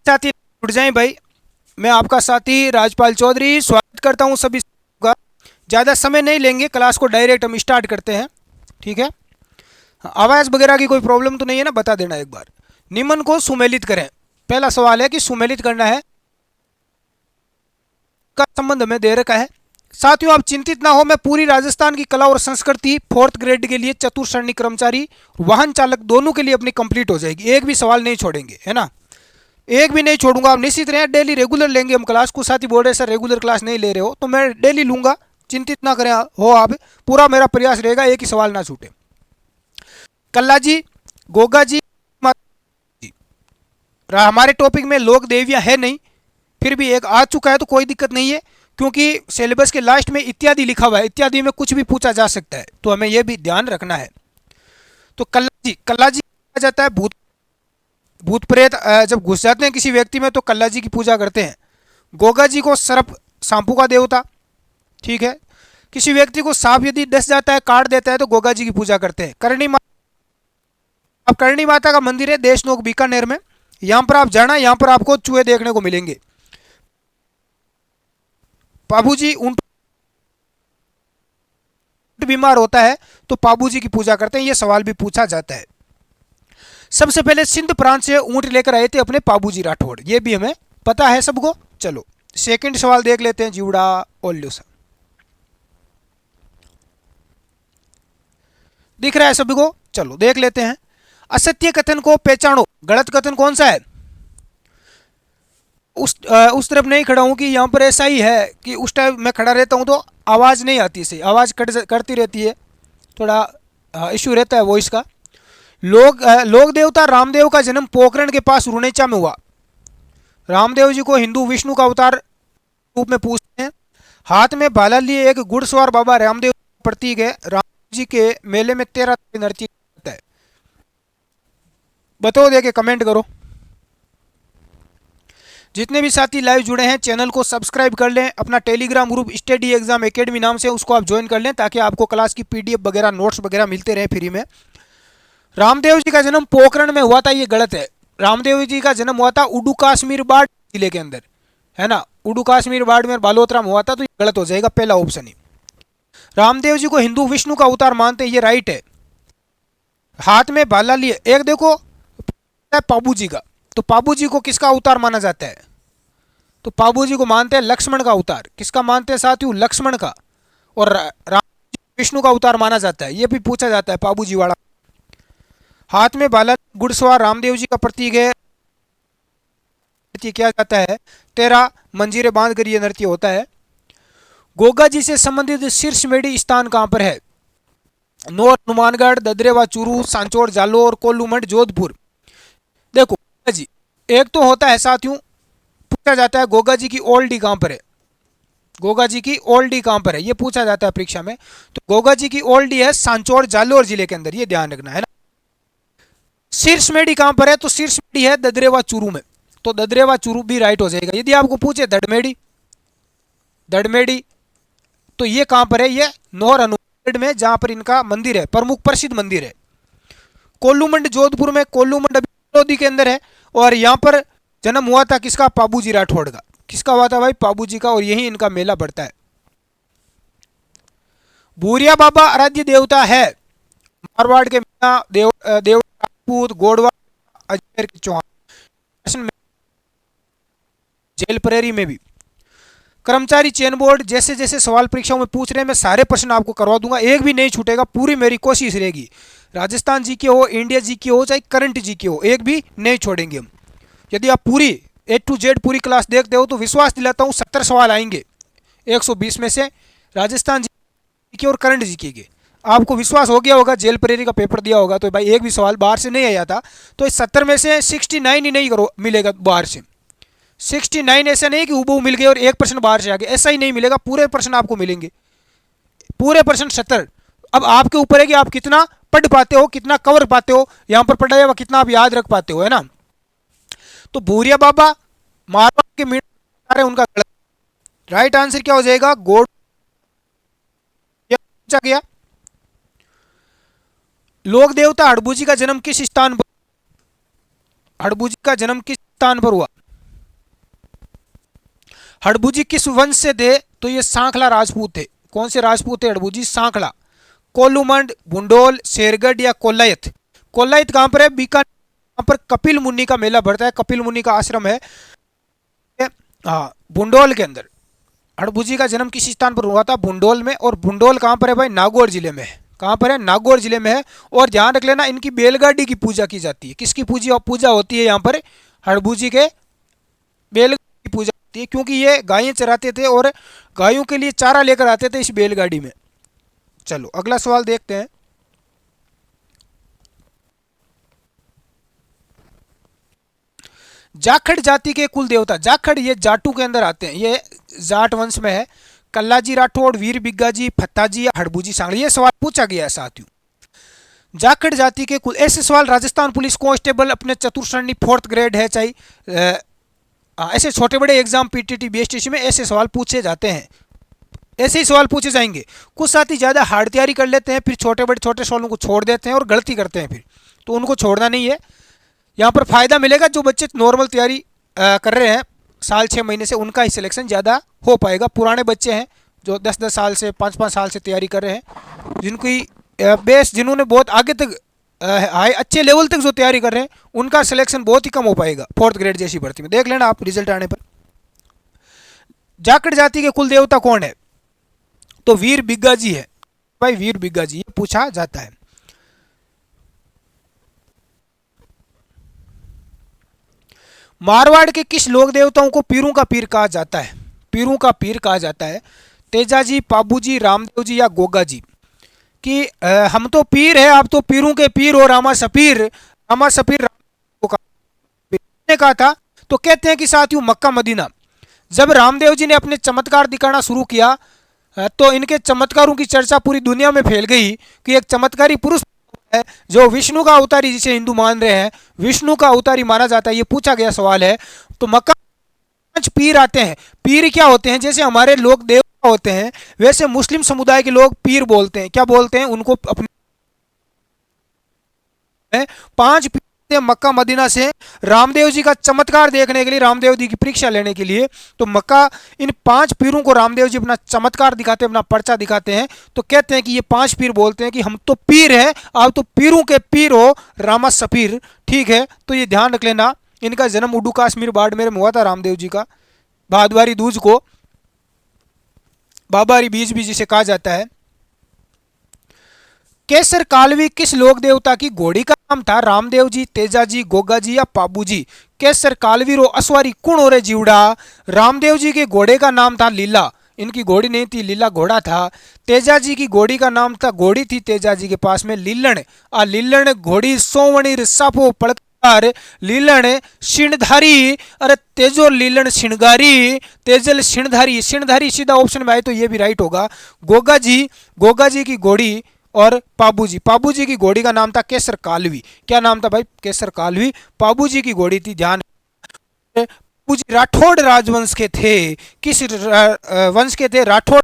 साथी जुड़ जाएं भाई। मैं आपका साथी राजपाल चौधरी स्वागत करता हूं सभी का। ज़्यादा समय नहीं लेंगे, क्लास को डायरेक्ट हम स्टार्ट करते हैं। ठीक है। आवाज़ वगैरह की कोई प्रॉब्लम तो नहीं है ना, बता देना एक बार। निम्न को सुमेलित करें। पहला सवाल है कि सुमेलित करना है, का संबंध हमें दे रखा है। साथियों आप चिंतित ना हो, मैं पूरी राजस्थान की कला और संस्कृति फोर्थ ग्रेड के लिए चतुर्थ श्रेणी कर्मचारी वाहन चालक दोनों के लिए अपनी कंप्लीट हो जाएगी। एक भी सवाल नहीं छोड़ेंगे, है ना। एक भी नहीं छोड़ूंगा। आप निश्चित रहें, डेली रेगुलर लेंगे हम क्लास। कुछ साथी बोल रहे सर रेगुलर क्लास नहीं ले रहे हो, तो मैं डेली लूंगा। चिंतित ना करें हो आप। पूरा मेरा प्रयास रहेगा एक ही सवाल ना छूटे। कल्ला जी, गोगा जी, हमारे टॉपिक में लोक देवियां है नहीं, फिर भी एक आ चुका है तो कोई दिक्कत नहीं है, क्योंकि सिलेबस के लास्ट में इत्यादि लिखा हुआ है। इत्यादि में कुछ भी पूछा जा सकता है, तो हमें यह भी ध्यान रखना है। तो कल्ला जी कहा जाता है भूत भूत प्रेत जब घुस जाते हैं किसी व्यक्ति में तो कल्ला जी की पूजा करते हैं। गोगा जी को सर्प सांपू का देवता। ठीक है। किसी व्यक्ति को सांप यदि डस जाता है, काट देता है, तो गोगा जी की पूजा करते हैं। करणी माता, अब करणी माता का मंदिर है देशनोक बीकानेर में। यहां पर आप जाना, यहां पर आपको चूहे देखने को मिलेंगे। पाबू जी ऊंट बीमार होता है तो पाबू जी की पूजा करते हैं, यह सवाल भी पूछा जाता है। सबसे पहले सिंध प्रांत से ऊंट लेकर आए थे अपने पाबूजी राठौड़, ये भी हमें पता है सबको। चलो सेकंड सवाल देख लेते हैं। जीवड़ा ओल्यूसा दिख रहा है सभी को, चलो देख लेते हैं। असत्य कथन को पहचानो। गलत कथन कौन सा है? उस तरफ नहीं खड़ा हूं कि यहां पर ऐसा ही है कि उस टाइम मैं खड़ा रहता हूं तो आवाज़ नहीं आती, सही आवाज़ करती रहती है, थोड़ा इश्यू रहता है वॉइस का। लोक देवता रामदेव का जन्म पोखरण के पास रुणेचा में हुआ। रामदेव जी को हिंदू विष्णु का अवतार रूप में पूछते हैं। हाथ में भाला लिए एक घुड़सवार बाबा रामदेव प्रतीक है। राम जी के मेले में 13 नृत्य होता है। बताओ, देके कमेंट करो। जितने भी साथी लाइव जुड़े हैं चैनल को सब्सक्राइब कर लें। अपना Telegram group study exam academy नाम से उसको आप ज्वाइन कर लें, ताकि आपको क्लास की पीडीएफ वगैरह नोट्स वगैरह मिलते रहे फ्री में। रामदेव जी का जन्म पोखरण में हुआ था, ये गलत है। रामदेव जी का जन्म हुआ था उडू काश्मीर बाढ़ जिले के अंदर, है ना। उडू काश्मीर बाढ़ में बालोतरा में हुआ था, तो ये गलत हो जाएगा, पहला ऑप्शन ही। रामदेव जी को हिंदू विष्णु का अवतार मानते हैं, ये राइट है। हाथ में भाला लिए, एक देखो पाबू जी का, तो पाबू जी को किसका अवतार माना जाता है? तो पाबू जी को मानते हैं लक्ष्मण का अवतार। किसका मानते हैं साथियों? लक्ष्मण का। और राम विष्णु का अवतार माना जाता है, ये भी पूछा जाता है पाबू जी वाला। हाथ में भाला घुड़सवार रामदेव जी का प्रतीक है। नृत्य किया जाता है, 13 मंजीरे बांध कर यह नृत्य होता है। गोगा जी से संबंधित शीर्ष मेडी स्थान कहां पर है? नोर हनुमानगढ़, ददरेवा चूरू, सांचौर जालोर, कोल्लूमंड जोधपुर। देखो गोगा जी एक तो होता है साथियों, पूछा जाता है गोगा जी की ओल्डी कहां पर है। गोगा जी की ओल्डी कहां पर है, यह पूछा जाता है परीक्षा में। तो गोगा जी की ओल्डी है सांचौर जालोर जिले के अंदर, यह ध्यान रखना है ना। शीर्ष मेडी कहां पर है? तो शीर्ष मेडी है ददरेवा चूरू में, तो ददरेवा चूरू भी राइट हो जाएगा। यदि आपको पूछे दड़मेड़ी, दड़मेड़ी तो ये कहां पर है? ये नौर हनुमानगढ़ में, जहां पर इनका मंदिर है, प्रमुख प्रसिद्ध मंदिर है। कोल्लूमंड जोधपुर में, कोल्लूमंड अभी लोधी के अंदर है। और यहां पर जन्म हुआ था किसका? पाबूजी राठौड़ का। किसका हुआ था भाई? पाबू जी का। और यही इनका मेला बढ़ता है। भूरिया बाबा आराध्य देवता है मारवाड़ के मीना देव राजपूत, गोडवा, अजमेर के चौहान, जेल प्रेरी में भी। कर्मचारी चयन बोर्ड, जैसे जैसे सवाल परीक्षाओं में पूछ रहे हैं मैं सारे प्रश्न आपको करवा दूंगा, एक भी नहीं छूटेगा, पूरी मेरी कोशिश रहेगी। राजस्थान जी के हो, इंडिया जी के हो, चाहे करंट जी के हो, एक भी नहीं छोड़ेंगे हम। यदि आप पूरी A to Z पूरी क्लास देखते हो तो विश्वास दिलाता हूँ 70 सवाल आएंगे 120 में से, राजस्थान जी के और करंट जी के। आपको विश्वास हो गया होगा, जेल प्रेरी का पेपर दिया होगा तो भाई एक भी सवाल बाहर से नहीं आया था, तो इस 70 में से 69 ही नहीं करो मिलेगा बाहर से। 69 ऐसा नहीं कि हूबहू मिल गए और 1% बाहर से आ गए, ऐसा ही नहीं मिलेगा, पूरे प्रश्न आपको मिलेंगे, पूरे प्रश्न 70। अब आपके ऊपर है कि आप कितना पढ़ पाते हो, कितना कवर पाते हो, यहां पर पढ़ा हुआ कितना आप याद रख पाते हो, है ना। तो भूरिया बाबा मारवाड़ के मीटर उनका गलत। राइट आंसर क्या हो जाएगा? गोड पूछा गया। लोक देवता हड़बूजी का जन्म किस स्थान पर? हड़बूजी का जन्म किस स्थान पर हुआ? हड़बूजी किस वंश से थे? तो ये सांखला राजपूत थे। कौन से राजपूत थे हड़बूजी? सांखला। कोलूमंड, भुंडोल, शेरगढ़ या कोलायत? कोलायत कहाँ पर है? बीकानेर। यहाँ पर कपिल मुनि का मेला भरता है, कपिल मुनि का आश्रम है हाँ भुंडोल के अंदर। हड़बूजी का जन्म किस स्थान पर हुआ था? भुंडोल में। और भुंडोल कहाँ पर है भाई? नागौर जिले में है। कहाँ पर है? नागौर जिले में है। और ध्यान रख लेना, इनकी बैलगाड़ी की पूजा की जाती है। किसकी पूजा पूजा होती है यहाँ पर? हड़बूजी के बैलगाड़ी की पूजा होती है, क्योंकि ये गायें चराते थे और गायों के लिए चारा लेकर आते थे इस बैलगाड़ी में। चलो अगला सवाल देखते हैं। जाखड़ जाति के कुल देवता? जाखड़ ये जाटू के अंदर आते हैं, ये जाट वंश में है। कल्लाजी राठौड़, वीर बिग्गाजी, फत्ताजी या हड़बूजी सांगली? ये सवाल पूछा गया है साथियों। जाखड़ जाति के कुल, ऐसे सवाल राजस्थान पुलिस कांस्टेबल अपने चतुर्थ श्रेणी 4th ग्रेड है चाहे ऐसे छोटे बड़े एग्जाम पीटीटी बीएसटीसी में ऐसे सवाल पूछे जाते हैं, ऐसे ही सवाल पूछे जाएंगे। कुछ साथी ज़्यादा हार्ड तैयारी कर लेते हैं, फिर छोटे बड़े छोटे सवालों को छोड़ देते हैं और गलती करते हैं फिर, तो उनको छोड़ना नहीं है। यहाँ पर फ़ायदा मिलेगा जो बच्चे नॉर्मल तैयारी कर रहे हैं साल 6 महीने से, उनका ही सिलेक्शन ज़्यादा हो पाएगा। पुराने बच्चे हैं जो 10-10 साल से 5-5 साल से तैयारी कर रहे हैं, जिनकी बेस जिन्होंने बहुत आगे तक हाई अच्छे लेवल तक जो तैयारी कर रहे हैं, उनका सिलेक्शन बहुत ही कम हो पाएगा 4th ग्रेड जैसी भर्ती में। देख लेना आप रिजल्ट आने पर। जाखड़ जाति के कुल देवता कौन है? तो वीर बिग्गाजी है भाई, वीर बिग्गाजी ये पूछा जाता है। मारवाड़ के किस लोक देवताओं को पीरों का पीर कहा जाता है? पीरों का पीर कहा जाता है? तेजाजी, पाबूजी, रामदेव जी या गोगा जी? कि हम तो पीर है, आप तो पीरों के पीर हो, रामा सपीर। रामा सपीर ने कहा था। तो कहते हैं कि साथियों मक्का मदीना, जब रामदेव जी ने अपने चमत्कार दिखाना शुरू किया तो इनके चमत्कारों की चर्चा पूरी दुनिया में फैल गई कि एक चमत्कारी पुरुष है जो विष्णु का अवतारी, जिसे हिंदू मान रहे हैं विष्णु का अवतारी माना जाता है। ये पूछा गया सवाल है। तो मक्का 5 पीर आते हैं। पीर क्या होते हैं? जैसे हमारे लोग देवता होते हैं, वैसे मुस्लिम समुदाय के लोग पीर बोलते हैं। क्या बोलते हैं उनको? अपने 5 पीर मक्का मदीना से रामदेव जी का चमत्कार देखने के लिए, रामदेव जी की परीक्षा लेने के लिए। तो मक्का इन 5 पीरों को रामदेव जी अपना चमत्कार दिखाते हैं, अपना पर्चा दिखाते हैं। तो कहते हैं कि ये 5 पीर बोलते हैं कि हम तो पीर हैं, आप तो पीरों के पीर हो, रामा सफीर। ठीक है, तो ये ध्यान रख लेना। इनका जन्म उडू कश्मीर बाड़मेर में हुआ था रामदेव जी का। भादवारी दूज को बाबारी बीज भी जिसे कहा जाता है। केसर कालवी किस लोक देवता की घोड़ी का नाम था? रामदेव जी, तेजा जी, गोगा जी या पाबू जी? केसर कालवी रो असवारी कुण और जीवड़ा? रामदेव जी के घोड़े का नाम था लीला। इनकी घोड़ी नहीं थी, लीला घोड़ा था। तेजा जी की घोड़ी का नाम था, घोड़ी थी तेजा जी के पास में लीलन। लीलन घोड़ी सोवणी साफो पड़कार लीलन शिणधारी। अरे तेजो लीलन शिणगारी, तेजल शिणधारी। शिणधारी सीधा ऑप्शन में आए तो ये भी राइट होगा। गोगा जी की घोड़ी और पाबूजी, पाबूजी की घोड़ी का नाम था केसर कालवी। क्या नाम था भाई? केसर कालवी। पाबूजी की घोड़ी थी, ध्यान। पाबूजी राठौड़ राजवंश के थे। किस वंश के थे? राठौड़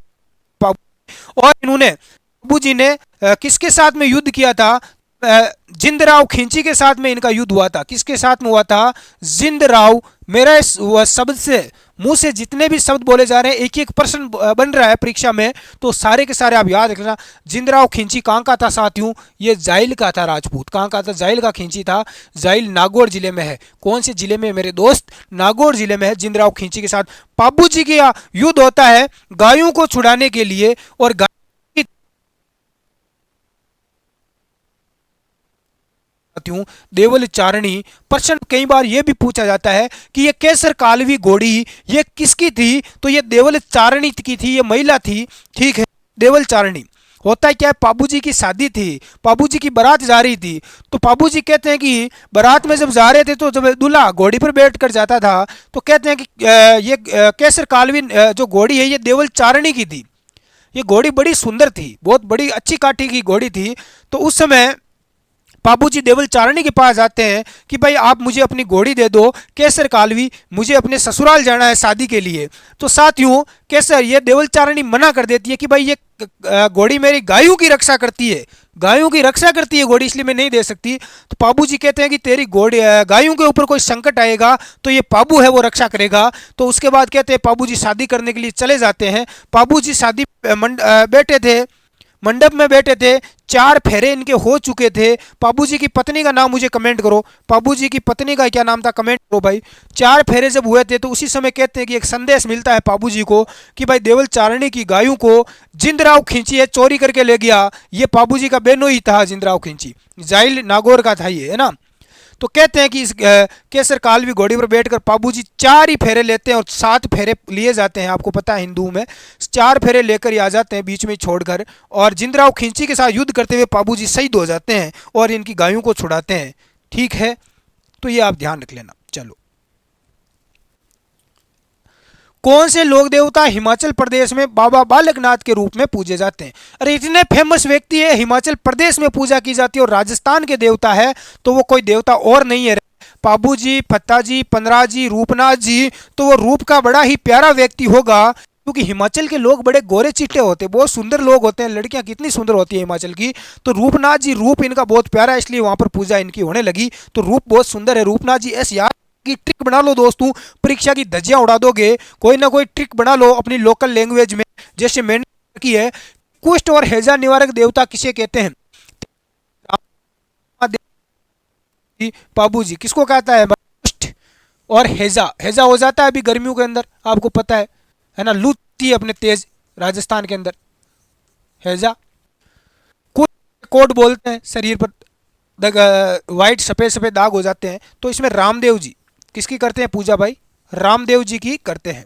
पाबू। और इन्होंने पाबूजी ने किसके साथ में युद्ध किया था? जिंदराव खिंची के साथ में इनका युद्ध हुआ था। किसके साथ में हुआ था? जिंदराव। मेरा इस शब्द से मुंह से जितने भी शब्द बोले जा रहे हैं, एक एक प्रश्न बन रहा है परीक्षा में, तो सारे के सारे आप याद रखना। जिंदराव खिंची कहाँ का था साथियों? ये जाइल का था राजपूत। कहाँ का था? जाइल का खिंची था। जाइल नागौर जिले में है। कौन से जिले में मेरे दोस्त? नागौर जिले में है। जिंदराव खिंची के साथ पाबू जी का युद्ध होता है गायों को छुड़ाने के लिए। और देवल चारणी। प्रश्न कई बार यह भी पूछा जाता है कि यह केसर कालवी घोड़ी ये किसकी थी? तो ये देवल चारणी की थी, ये महिला थी। ठीक है, देवल चारणी। होता क्या है, पाबूजी की शादी थी, पाबूजी की बारात जा रही थी। तो पाबूजी कहते हैं कि बारात में जब जा रहे थे तो जब दूल्हा घोड़ी पर बैठ कर जाता था तो कहते हैं कि ये केसर कालवी जो घोड़ी है ये देवल चारणी की थी। ये घोड़ी बड़ी सुंदर थी, बहुत बड़ी अच्छी काठी की घोड़ी थी। तो उस समय पाबूजी देवल चारणी के पास आते हैं कि भाई आप मुझे अपनी घोड़ी दे दो केसर कालवी, मुझे अपने ससुराल जाना है शादी के लिए। तो साथियों केसर ये देवल चारणी मना कर देती है कि भाई ये घोड़ी मेरी गायों की रक्षा करती है, गायों की रक्षा करती है घोड़ी, इसलिए मैं नहीं दे सकती। तो पाबू जी कहते हैं कि तेरी घोड़ी गायों के ऊपर कोई संकट आएगा तो ये पाबू है वो रक्षा करेगा। तो उसके बाद कहते हैं पाबू जी शादी करने के लिए चले जाते हैं। पाबू जी शादी बैठे थे, मंडप में बैठे थे, 4 फेरे इनके हो चुके थे। पाबू जी की पत्नी का नाम मुझे कमेंट करो, पाबू जी की पत्नी का क्या नाम था, कमेंट करो भाई। 4 फेरे जब हुए थे तो उसी समय कहते हैं कि एक संदेश मिलता है पाबू जी को कि भाई देवल चारणी की गायों को जिंदराव खींची है, चोरी करके ले गया। ये पाबू जी का बेनोई था, जिंदराव खींची जाइल नागौर का था ये, है ना। तो कहते हैं कि इस केसर कालवी घोड़ी पर बैठकर पाबू जी 4 ही फेरे लेते हैं और 7 फेरे लिए जाते हैं। आपको पता है हिंदू में 4 फेरे लेकर ही आ जाते हैं बीच में छोड़कर, और जिंदराव खिंची के साथ युद्ध करते हुए पाबू जी शहीद हो जाते हैं और इनकी गायों को छुड़ाते हैं। ठीक है, तो ये आप ध्यान रख लेना। चलो, कौन से लोक देवता हिमाचल प्रदेश में बाबा बालकनाथ के रूप में पूजे जाते हैं? अरे इतने फेमस व्यक्ति है, हिमाचल प्रदेश में पूजा की जाती है और राजस्थान के देवता है तो वो कोई देवता और नहीं है। पाबू जी, फत्ता जी, पंद्रा जी, रूपनाथ जी, तो वो रूप का बड़ा ही प्यारा व्यक्ति होगा, क्योंकि हिमाचल के लोग बड़े गोरे चिट्टे होते हैं, बहुत सुंदर लोग होते हैं, लड़कियां कितनी सुंदर होती है हिमाचल की। तो रूपनाथ जी, रूप इनका बहुत प्यारा है, इसलिए वहां पर पूजा इनकी होने लगी। तो रूप बहुत सुंदर है रूपनाथ जी। ऐसे यार की ट्रिक बना लो दोस्तों, परीक्षा की धज्जियां उड़ा दोगे। कोई ना कोई ट्रिक बना लो अपनी लोकल लैंग्वेज में, जैसे मैंने की है। कुष्ठ और हैजा निवारक देवता किसे कहते हैं? पाबू जी किसको कहता है? कुष्ठ और हैजा। हैजा हो जाता है अभी गर्मियों के अंदर, आपको पता है ना, लू है अपने तेज राजस्थान के अंदर हैजा। कोट बोलते हैं शरीर पर वाइट सफेद सफेद दाग हो जाते हैं। तो इसमें रामदेव जी किसकी करते हैं पूजा भाई? रामदेव जी की करते हैं।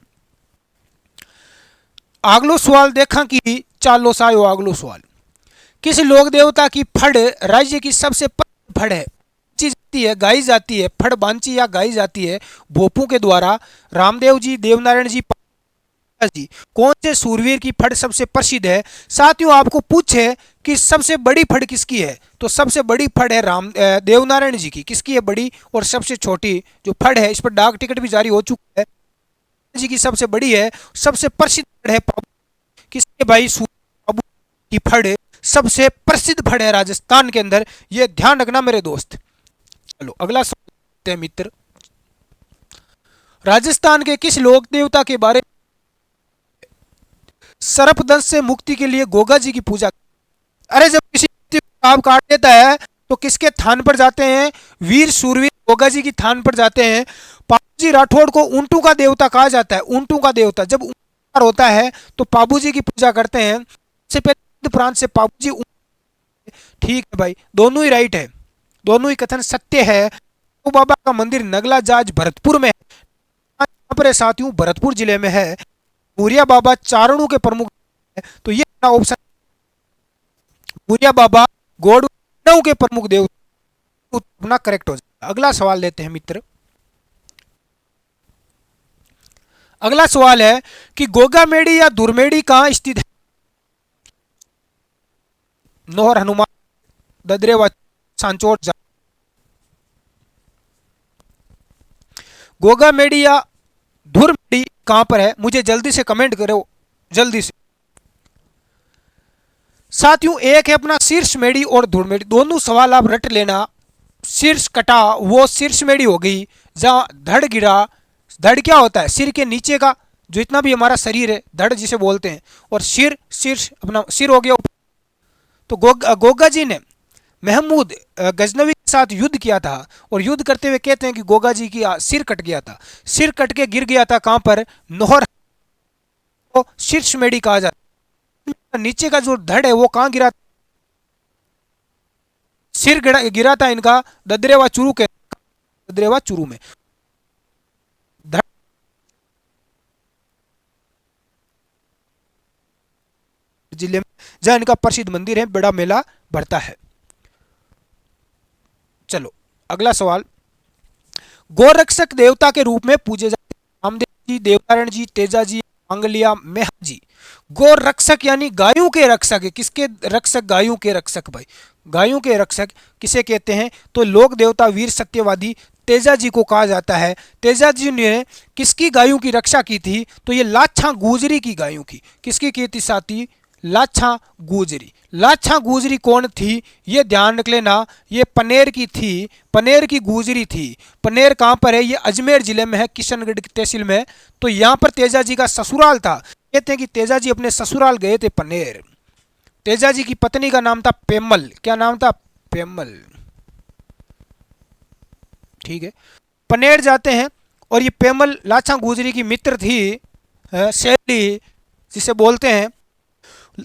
अगलो सवाल देखा कि चालो सायो अगलो सवाल, किस लोक देवता की फड़ राज्य की सबसे फड़ है? जाती है, गाई जाती है, फड़ बांची या गाई जाती है भोपू के द्वारा। रामदेव जी, देवनारायण जी जी, कौन से सूरवीर की फड़ सबसे प्रसिद्ध है? साथियों आपको पूछे कि सबसे बड़ी फड़ किसकी है, तो सबसे बड़ी फड़ है देवनारायण जी की। किसकी है बड़ी और सबसे छोटी जो फड़ है? इस पर डाक टिकट भी जारी हो चुका है। जी की सबसे बड़ी है, सबसे प्रसिद्ध फड़ है किसके भाई? पाबू की फड़ सबसे प्रसिद्ध फड़ है राजस्थान के अंदर, यह ध्यान रखना मेरे दोस्त। चलो अगला सवाल है मित्र, राजस्थान के किस लोक देवता के बारे में सर्पदंश से मुक्ति के लिए गोगा जी की पूजा? अरे जब किसी सांप काट देता है तो किसके थान पर जाते हैं? वीर सूरवीर गोगा जी की थान पर जाते हैं। पाबू जी राठौड़ को ऊंटों का देवता कहा जाता है, ऊंटों का देवता। जब ऊंट होता है तो पाबू जी की पूजा करते हैं। सबसे पहले प्रांत से पाबू जी। ठीक है भाई, दोनों ही राइट है, दोनों ही कथन सत्य है। तो बाबा का मंदिर नगला जाज भरतपुर में है, पर साथियों भरतपुर जिले में है। भूरिया बाबा चारणों के प्रमुख है, तो ये ऑप्शन भूरिया बाबा गोड़ों के प्रमुख देवता अपना करेक्ट हो जाएगा। अगला सवाल लेते हैं मित्र। अगला सवाल है कि गोगामेड़ी या दुर्मेड़ी कहां स्थित है? नोहर, हनुमान, ददरेवा, सांचोर। गोगामेड़ी या धुरमेड़ी कहां पर है? मुझे जल्दी से कमेंट करो, जल्दी से। साथियों एक है अपना शीर्ष मेड़ी और धुरमेड़ी, दोनों सवाल आप रट लेना। शीर्ष कटा वो शीर्ष मेड़ी हो गई, जहां धड़ गिरा। धड़ क्या होता है? सिर के नीचे का जो इतना भी हमारा शरीर है, धड़ जिसे बोलते हैं, और सिर, शीर्ष अपना सिर हो गया। तो गोगा जी ने महमूद गजनवी के साथ युद्ध किया था, और युद्ध करते हुए कहते हैं कि गोगा जी की सिर कट गया था। सिर कट के गिर गया था कहां पर? नोहर को शीर्ष मेड़ी कहा जाता है। नीचे का जो धड़ है वो कहां गिरा? सिर गिरा था इनका ददरेवा चूरू के, ददरेवा चूरू में जिले में, जहां इनका प्रसिद्ध मंदिर है, बड़ा मेला भरता है। चलो अगला सवाल, गोरक्षक देवता के रूप में पूजे जाते हैं रामदेव जी, देवनारायण जी, तेजा जी, मांगलिया, मेहा जी। गोरक्षक यानी गायों के रक्षक। किसके रक्षक? गायों के रक्षक भाई, गायों के रक्षक किसे कहते हैं? तो लोक देवता वीर सत्यवादी तेजा जी को कहा जाता है। तेजा जी ने किसकी गायों की रक्षा की थी? तो ये लाछा गुजरी की गायों की। किसकी की थी साथी? लाछा गुजरी। लाछा गुजरी कौन थी ये ध्यान रख लेना, ये पनेर की थी, पनेर की गुजरी थी। पनेर कहाँ पर है, ये अजमेर जिले में है, किशनगढ़ की तहसील में। तो यहाँ पर तेजाजी का ससुराल था। कहते हैं कि तेजाजी अपने ससुराल गए थे पनेर। तेजाजी की पत्नी का नाम था पेमल। क्या नाम था, पेमल। ठीक है, पनेर जाते हैं और ये पेमल लाछा गुजरी की मित्र थी, सहेली जिसे बोलते हैं।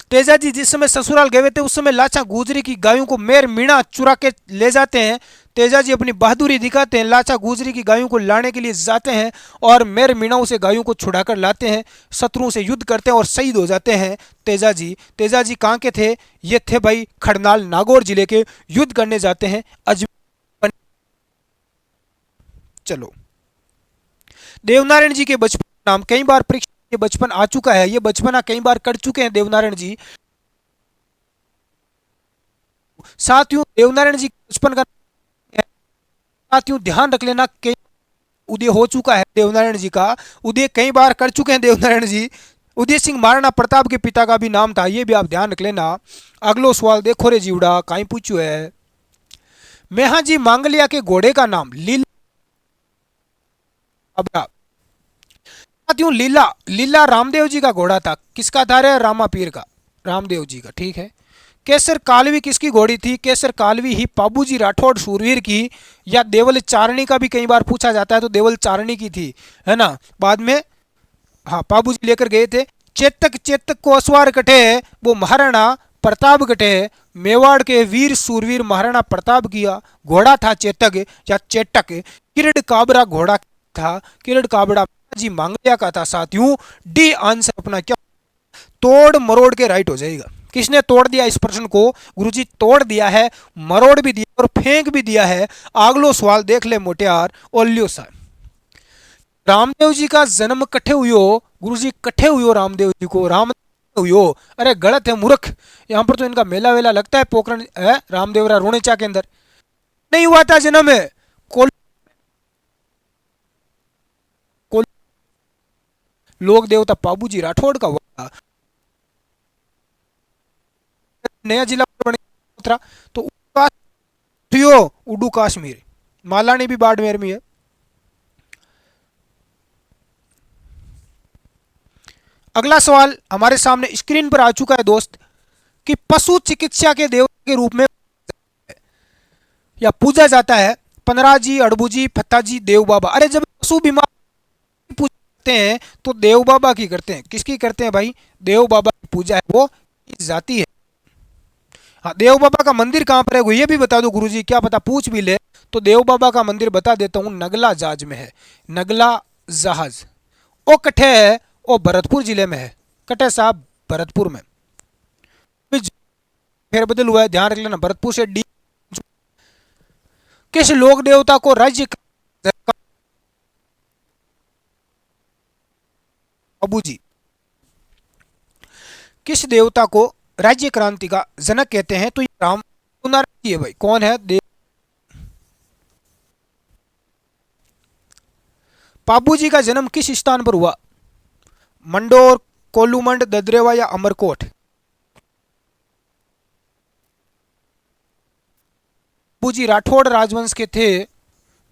तेजाजी जिस समय ससुराल गए थे उस समय लाछा गुजरी की गायों को मेर मीणा चुरा के ले जाते हैं। तेजाजी अपनी बहादुरी दिखाते हैं, लाछा गुजरी की गायों को लाने के लिए जाते हैं और मेर मीणाओं से गायों को छुड़ाकर लाते हैं, शत्रुओं से युद्ध करते हैं और शहीद हो जाते हैं तेजाजी। तेजाजी कहाँ के थे, ये थे भाई खड़नाल नागौर जिले के। युद्ध करने जाते हैं अजमेर। चलो, देवनारायण जी के बचपन नाम कई बार परीक्षा, ये बचपन आ चुका है, ये बचपना कई बार कर चुके हैं देवनारायण जी। साथियों देवनारायण जी बचपन का, साथियों ध्यान रख लेना, कई उदय हो चुका है देवनारायण जी का, उदय कई बार कर चुके हैं देवनारायण जी। उदय सिंह महाराणा प्रताप के पिता का भी नाम था, ये भी आप ध्यान रख लेना। अगलो सवाल देखो रे जीवड़ा, कहीं पूछो है। मेहाजी मांगलिया के घोड़े का नाम लीला। साथियों लीला, लीला रामदेव जी का घोड़ा था। किसका था रे, रामा पीर का, रामदेव जी का। ठीक है, केसर कालवी किसकी घोड़ी थी, केसर कालवी ही पाबूजी राठौड़ सूरवीर की, या देवल चारणी का भी कई बार पूछा जाता है, तो देवल चारणी की थी, है ना, बाद में हाँ पाबूजी लेकर गए थे। चेतक, चेतक को असवार कटे वो महाराणा प्रताप कटे, मेवाड़ के वीर सूरवीर महाराणा प्रताप किया घोड़ा था चेतक या चेटक। किरड काबरा घोड़ा था, किरड काबरा जी मांगलिया का था। साथियों डी आंसर अपना क्या, तोड़ मरोड़ के राइट हो जाएगा। किसने तोड़ दिया इस प्रश्न को, गुरुजी तोड़ दिया है, मरोड़ भी दिया और फेंक भी दिया है। अगलो सवाल देख ले मोटियार, ओलियो सा। रामदेव जी का जन्म कट्ठे हुयो, गुरुजी कट्ठे हुयो रामदेव जी को, राम हुयो। अरे गलत है मूर्ख, यहाँ पर तो इनका मेला वेला लगता है पोखरण है रामदेवरा रोनेचा के अंदर। नहीं हुआ था जन्म है, कोल, कोल, लोक देवता पाबूजी राठौड़ का हुआ था। नया जिला बना तो उडू कश्मीर, मालानी भी बाड़मेर में है। अगला सवाल हमारे सामने स्क्रीन पर आ चुका है दोस्त, कि पशु चिकित्सा के देवता के रूप में या पूजा जाता है पनराजी, अड़बूजी, फत्ताजी, देव बाबा। अरे जब पशु बीमार पूजते हैं तो देव बाबा की करते हैं, किसकी करते हैं भाई, देव बाबा की पूजा है वो की जाती है। हाँ, देव बाबा का मंदिर कहाँ पर है ये भी बता दो गुरुजी, क्या पता पूछ भी ले। तो देव बाबा का मंदिर बता देता हूँ, नगला जहाज में है, नगला जहाज। ओ कट्ठे है, ओ भरतपुर जिले में है, कट्ठे साहब भरतपुर में। फिर बदल हुआ है, ध्यान रख लेना, भरतपुर से डी। किस लोक देवता को राज्य बाबूजी, किस देवता को राज्य क्रांति का जनक कहते हैं, तो ये राम है भाई। कौन है, देव बाबूजी का जन्म किस स्थान पर हुआ, मंडोर, कोलूमंड, ददरेवा या अमरकोट। बाबूजी राठौड़ राजवंश के थे,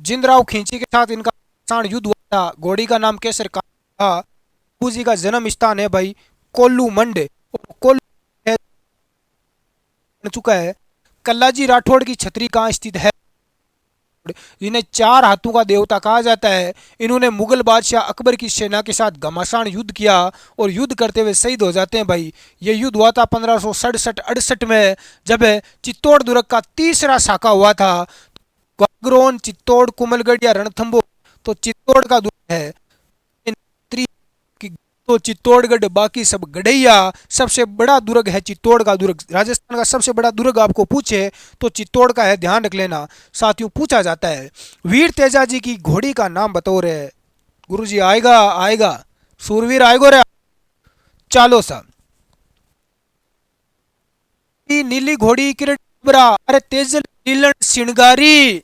जिंदराव खींची के साथ इनका भीषण युद्ध हुआ था, घोड़ी का नाम केसर का था। बाबूजी का जन्म स्थान है भाई कोल्लूमंड, और कोल्लू बन चुका है। कल्लाजी राठौड़ की छतरी कहाँ स्थित है, जिन्हें चार हाथों का देवता कहा जाता है। इन्होंने मुगल बादशाह अकबर की सेना के साथ घमासान युद्ध किया और युद्ध करते हुए शहीद हो जाते हैं भाई। ये युद्ध हुआ था 1567-68 में, जब चित्तौड़ दुर्ग का तीसरा शाखा हुआ था। गागरोन, चित्तौड़, कुमलगढ़ या रणथंबोर, तो चित्तौड़ का दुर्ग है। तो चित्तौड़गढ़, बाकी सब गढ़ैया। सबसे बड़ा दुर्ग है चित्तौड़ का दुर्ग, राजस्थान का सबसे बड़ा दुर्ग आपको पूछे तो चित्तौड़ का है, ध्यान रख लेना। साथियों पूछा जाता है वीर तेजाजी की घोड़ी का नाम बताओ रे, गुरुजी आएगा आएगा, सूरवीर आएगो रे, चालो साहब। नीली घोड़ी किरण, अरे तेजल नीलन श्रृंगारी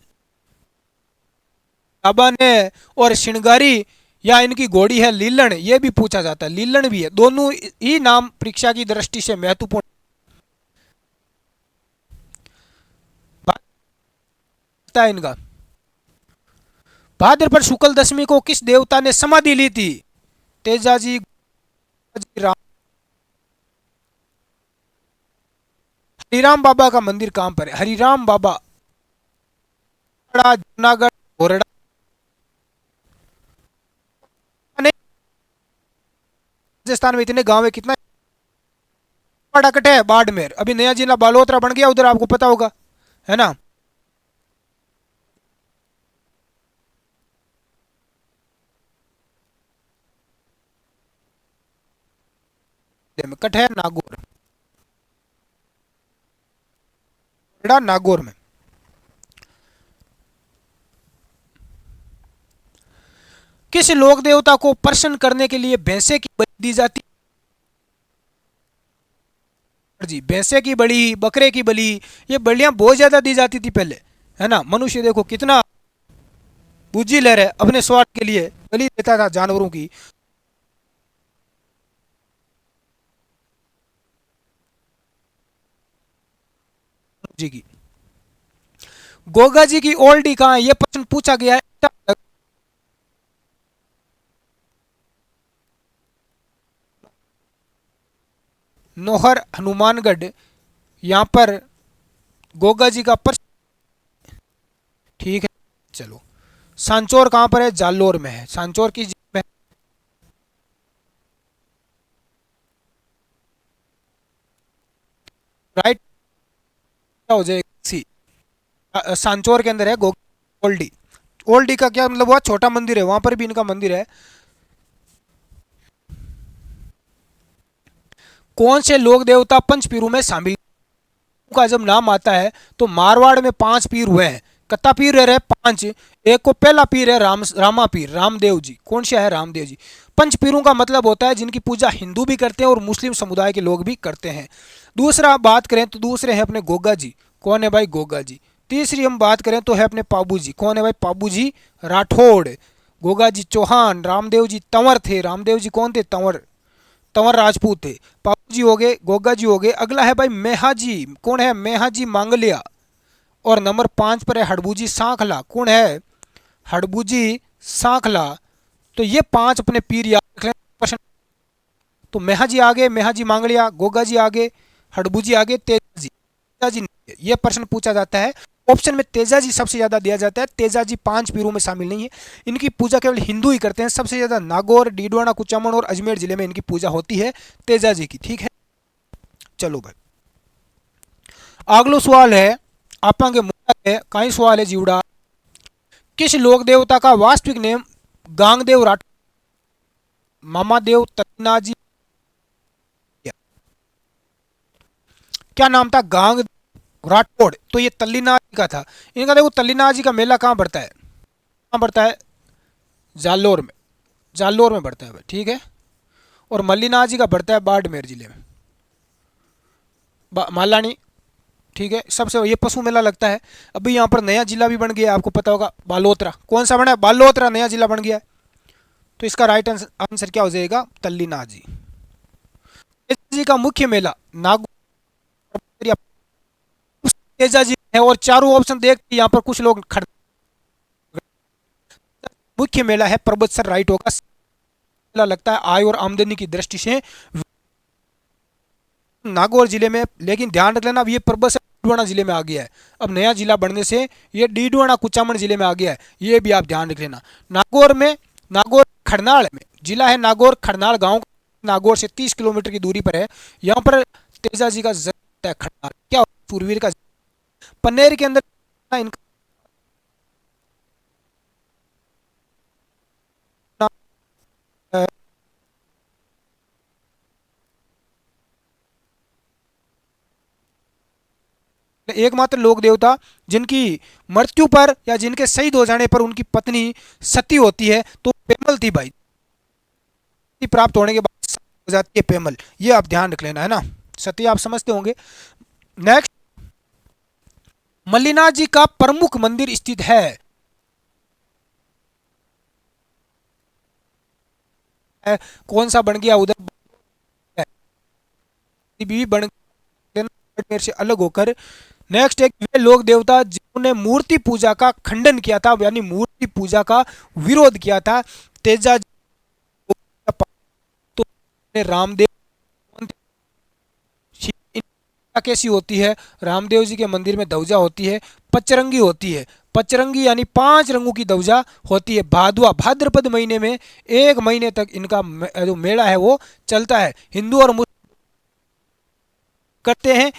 बाबा ने, और श्रृंगारी या इनकी घोड़ी है लीलन, ये भी पूछा जाता है, लीलन भी है। दोनों ही नाम परीक्षा की दृष्टि से महत्वपूर्ण है इनका। भाद्रपद शुक्ल दशमी को किस देवता ने समाधि ली थी? तेजाजी, राम। हरिराम बाबा का मंदिर कहां पर है? हरिराम बाबा जूनागढ़, कोरड़ा नहीं, राजस्थान में इतने गांव है, कितना बड़ा कट है बाड़मेर, अभी नया जिला बालोतरा बन गया उधर, आपको पता होगा, है ना। कट है नागौर, नागौर में। किस लोक देवता को प्रसन्न करने के लिए भैंसे की बलि दी जाती है? जी, भैंसे की बलि, बकरे की बलि, ये बलियां बहुत ज्यादा दी जाती थी पहले, है ना। मनुष्य देखो कितना बुझिल है, अपने स्वार्थ के लिए बलि देता था जानवरों की। जी की, गोगा जी की ओल्डी कहाँ है, ये प्रश्न पूछा गया है। नोहर हनुमानगढ़, यहाँ पर गोगा जी का प्रश्न, ठीक है। चलो, सांचौर कहाँ पर है? जालोर में है, सांचौर की में, राइट, क्या हो जाएगा? सी, सांचौर के अंदर है ओल्डी। ओल्डी का क्या मतलब हुआ? छोटा मंदिर है, वहां पर भी इनका मंदिर है। कौन से लोक देवता पंच पीरू में शामिल का जब नाम आता है तो मारवाड़ में 5 पीर हुए हैं। कत्ता पीर रह रहे 5, एक को पहला पीर है रामा पीर, रामदेव जी। कौन सा है? रामदेव जी। पंच पीरों का मतलब होता है जिनकी पूजा हिंदू भी करते हैं और मुस्लिम समुदाय के लोग भी करते हैं। दूसरा बात करें तो दूसरे हैं अपने गोगा जी। कौन है भाई? गोगा जी। तीसरी हम बात करें तो है अपने पाबू जी। कौन है भाई? पाबू जी राठौड़। गोगा जी चौहान, रामदेव जी तंवर थे। रामदेव जी कौन थे? तंवर, तंवर राजपूत थे। पापू जी हो गए, गोगा जी हो गए। अगला है भाई मेहा जी। कौन है? मेहा जी मांगलिया। और नंबर 5 पर है हड़बूजी सांखला। कौन है? हड़बूजी सांखला। तो ये 5 अपने पीर याद रख लें प्रश्न। तो मेहा जी आगे, मेहा जी मांगलिया, गोगा जी आगे, हड़बूजी आगे, तेजा जी। तेजा जी नहीं है, ये प्रश्न पूछा जाता है। ऑप्शन में तेजा जी सबसे ज्यादा दिया जाता है। तेजा जी 5 पीरों में शामिल नहीं है। इनकी पूजा केवल हिंदू ही करते हैं। सबसे ज्यादा नागौर, डीडवाना, कुचामन और अजमेर जिले में इनकी पूजा होती है तेजा जी की, ठीक है। चलो भाई, अगलो सवाल है आपके मुद्दा है, कई सवाल है जीवड़ा। किस लोक देवता का वास्तविक नेम गांगदेव राठ मामादेव तत्नाजी? क्या नाम था? गांग राठौड़। तो ये तल्लीनाथ जी का था। इनका देखो तल्लीनाथ जी का मेला कहाँ पड़ता है? कहाँ पड़ता है? जालोर में, जालोर में पड़ता है भाई, ठीक है। और मल्लीनाथ जी का पड़ता है बाड़मेर जिले में, मालानी, ठीक है। सबसे ये पशु मेला लगता है। अभी यहाँ पर नया जिला भी बन गया है, आपको पता होगा, बालोतरा। कौन सा बना है? बालोतरा नया जिला बन गया है। तो इसका राइट आंसर क्या हो जाएगा? तल्लीनाथ जी। तेजा जी का मुख्य मेला नागौर या तेजा जी है। और चारों ऑप्शन देख के यहाँ पर कुछ लोग खड़, मुख्य मेला है पर्वतसर, राइट होगा। मेला लगता है आय और आमदनी की दृष्टि से नागौर जिले में, लेकिन ध्यान रख लेना अब ये पर्वतसर डीडवाना जिले में आ गया है। अब नया जिला बनने से ये डीडवाना कुचामन जिले में आ गया है, ये भी आप ध्यान रख लेना। नागौर में, नागौर खरनाल में जिला है नागौर, खरनाल गांव नागौर से 30 किलोमीटर की दूरी पर है। यहाँ पर तेजा जी का जन्म है। खरनाल क्या सूरवीर का पन्नेर के अंदर इनका नाम, एकमात्र लोक देवता जिनकी मृत्यु पर या जिनके शहीद हो जाने पर उनकी पत्नी सती होती है, तो पेमल थी भाई। सती प्राप्त होने के बाद सती हो जाती है पेमल, ये आप ध्यान रख लेना, है ना। सती आप समझते होंगे। नेक्स्ट, मल्लीनाथ जी का प्रमुख मंदिर स्थित है। है, कौन सा बन गया उधर भी बन मेरे से अलग होकर। नेक्स्ट एक वे लोग देवता जिन्होंने मूर्ति पूजा का खंडन किया था, यानी मूर्ति पूजा का विरोध किया था। तेजा तो रामदेव कैसी होती है, रामदेव जी के मंदिर में ध्वजा होती है, पचरंगी होती है। पचरंगी यानी 5 रंगों की ध्वजा होती है। भादवा भाद्रपद महीने में 1 महीने तक इनका जो मेला है वो चलता है। हिंदू और मुस्लिम करते हैं।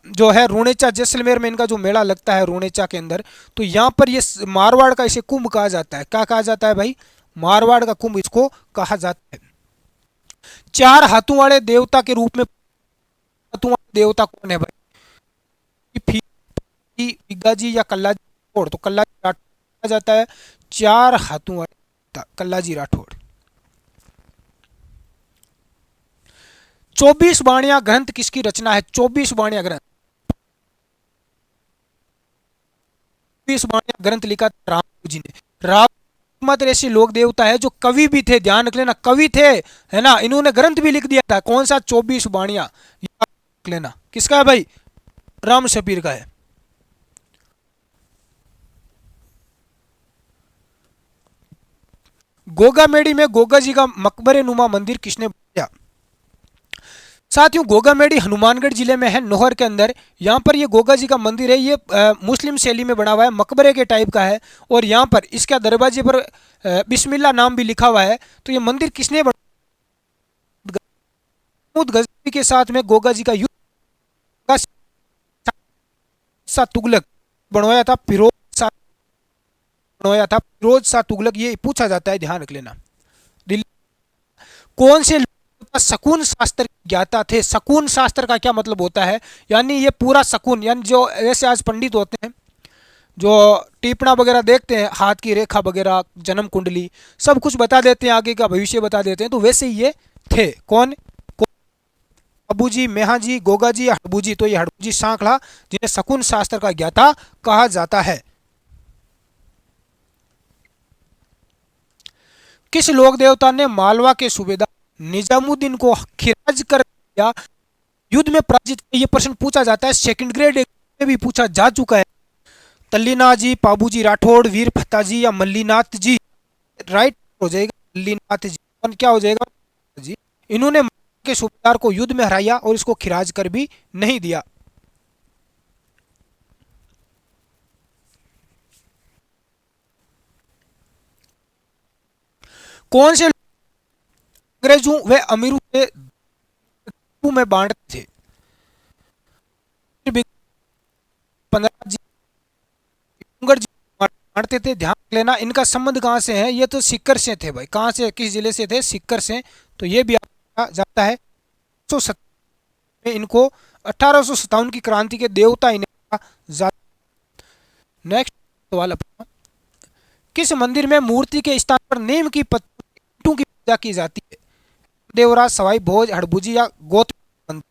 जो है रूणेचा जैसलमेर में इनका जो मेला लगता है रूणेचा के अंदर, तो यहाँ पर ये मारवाड़ का इसे कुंभ कहा जाता है। क्या कहा जाता है भाई? मारवाड़ का कुंभ इसको कहा जाता है। 4 हाथों वाले देवता के रूप में हाथों वाले देवता कौन है भाई? पिगाजी या कल्लाजी राठौड़, तो कल्लाजी राठौड़ कहा जाता है 4 हाथों वाले देवता, कल्लाजी राठौड़। 24 वाणियां ग्रंथ किसकी रचना है? 24 वाणियां ग्रंथ, 24 वाणियां ग्रंथ लिखा था रामदेव जी ने। राम मात्र ऐसे लोग देवता है जो कवि भी थे, ध्यान रख लेना, कवि थे, है ना। इन्होंने ग्रंथ भी लिख दिया था। कौन सा? 24 वाणियां, याद रख लेना। किसका है भाई? राम शबीर का है। गोगामेड़ी में गोगा जी का मकबरे नुमा मंदिर किसने बनाया? साथियों गोगामेड़ी हनुमानगढ़ जिले में है, नोहर के अंदर। यहाँ पर ये गोगा जी का मंदिर है। ये मुस्लिम शैली में बना हुआ है, मकबरे के टाइप का है। और यहाँ पर इसका दरवाजे पर बिस्मिल्लाह नाम भी लिखा हुआ है। तो ये मंदिर किसने बनाया? महमूद गजनवी के साथ में गोगा जी का युद्ध शाह तुगलक बनवाया था। बनवाया था फिरोज शाह तुगलक, ये पूछा जाता है, ध्यान रख लेना। कौन से शकुन शास्त्र ज्ञाता थे? शकुन शास्त्र का क्या मतलब होता है? यानी ये पूरा शकुन, यानी जो ऐसे आज पंडित होते हैं जो टिप्पणा वगैरह देखते हैं, हाथ की रेखा वगैरह, जन्म कुंडली, सब कुछ बता देते हैं, आगे का भविष्य बता देते हैं, तो वैसे ही ये थे। कौन? अबूजी, मेहाजी, गोगाजी या हड़बूजी? तो ये हड़बूजी सांखला, जिन्हें शकुन शास्त्र का ज्ञाता कहा जाता है। किस लोक देवता ने मालवा के सूबेदार निजामुद्दीन को खिराज कर दिया, युद्ध में पराजित किया? ये प्रश्न पूछा जाता है, सेकंड ग्रेड में भी पूछा जा चुका है। तल्लीनाथ जी, पाबूजी राठौड़, वीर फत्ता जी या मल्लीनाथ जी? राइट हो जाएगा मल्लीनाथ जी। और क्या हो जाएगा जी? इन्होंने के सूबेदार को युद्ध में हराया और इसको खिराज कर भी नहीं दिया। कौन से अंग्रेजों व अमीरों से में बांटते थे? 15 जी बांटते थे। ध्यान लेना, इनका संबंध कहां से है? ये तो सिक्कर से थे भाई। कहां से, किस जिले से थे? सिक्कर से। तो ये भी आपका जाता है। में इनको 1857 की क्रांति के देवता इन्हें जाता। नेक्स्ट सवाल अपना, किस मंदिर में मूर्ति के स्थान पर नीम की पत्तों की पूजा की जाती है? देवराज, सवाई भोज, हड़बूजी या गौतम?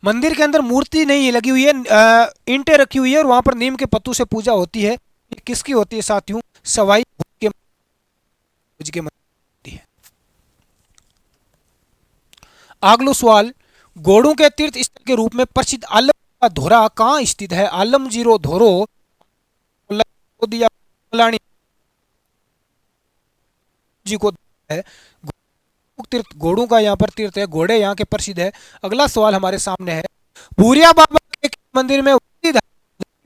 मंदिर के अंदर मूर्ति नहीं लगी हुई है, ईंटें रखी हुई है और वहां पर नीम के पत्तों से पूजा होती है। ये किसकी होती है साथियों? सवाई भोज के मंदिर है। अगला सवाल, घोड़ों के तीर्थ स्थल के रूप में प्रसिद्ध आलम का धोरा कहाँ स्थित है? आलम जीरो धोरो जी को है। तीर्थ घोड़ों का यहाँ पर तीर्थ है, घोड़े यहाँ के प्रसिद्ध है। अगला सवाल हमारे सामने है, भूरिया बाबा के मंदिर में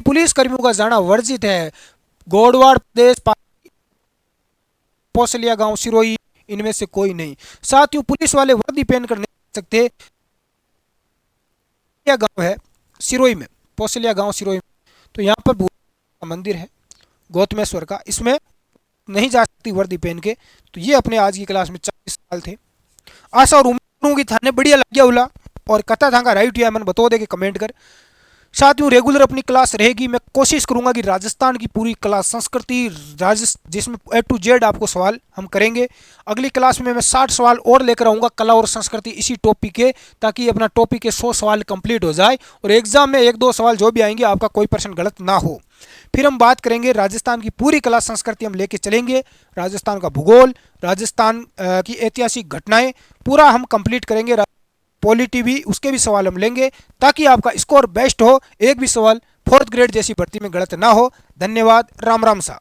पुलिस कर्मियों का जाना वर्जित है? गोडवाड़ प्रदेश, पोसलिया गांव, सिरोही, इनमें से कोई नहीं। साथियों पुलिस वाले वर्दी पहन कर नहीं सकते। गांव है सिरोही में, पोसलिया गांव सिरोही में। तो यहाँ पर भूरिया मंदिर है गौतमेश्वर का, इसमें नहीं जा सकती वर्दी पहन के। तो ये अपने आज की क्लास में 40 सवाल थे। आशा और उम्मीद करूंगी थाने बढ़िया लग गया होला और कथा था का राइट या मन बता दे के कमेंट कर। साथियों रेगुलर अपनी क्लास रहेगी, मैं कोशिश करूंगा कि राजस्थान की पूरी क्लास संस्कृति जिसमें A to Z आपको सवाल हम करेंगे। अगली क्लास में मैं 60 सवाल और लेकर आऊंगा कला और संस्कृति इसी टॉपिक के, ताकि अपना टॉपिक के 100 सवाल कंप्लीट हो जाए और एग्जाम में 1-2 सवाल जो भी आएंगे आपका कोई प्रश्न गलत ना हो। फिर हम बात करेंगे राजस्थान की पूरी कला संस्कृति हम लेके चलेंगे, राजस्थान का भूगोल, राजस्थान की ऐतिहासिक घटनाएं पूरा हम कंप्लीट करेंगे। पॉलिटी भी उसके भी सवाल हम लेंगे ताकि आपका स्कोर बेस्ट हो, एक भी सवाल फोर्थ ग्रेड जैसी भर्ती में गलत ना हो। धन्यवाद। राम राम सा।